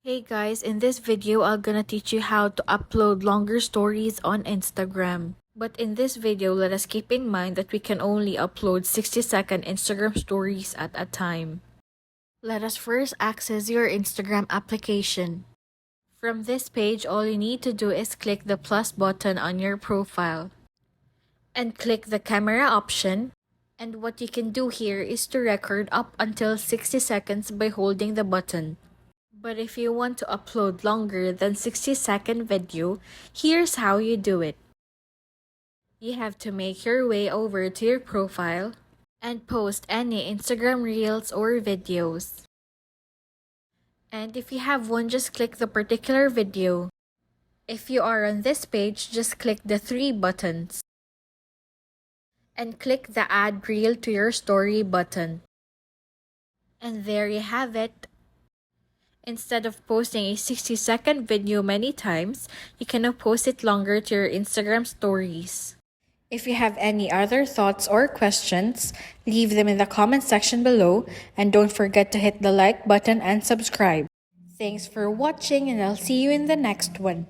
Hey guys, in this video, I'm gonna teach you how to upload longer stories on Instagram. But in this video, let us keep in mind that we can only upload 60-second Instagram stories at a time. Let us first access your Instagram application. From this page, all you need to do is click the plus button on your profile and click the camera option. And what you can do here is to record up until 60 seconds by holding the button. But if you want to upload longer than 60-second video, here's how you do it. You have to make your way over to your profile and post any Instagram reels or videos. And if you have one, just click the particular video. If you are on this page, just click the three buttons and click the add reel to your story button. And there you have it. Instead of posting a 60-second video many times, you can now post it longer to your Instagram stories. If you have any other thoughts or questions, leave them in the comment section below, and don't forget to hit the like button and subscribe. Thanks for watching, and I'll see you in the next one.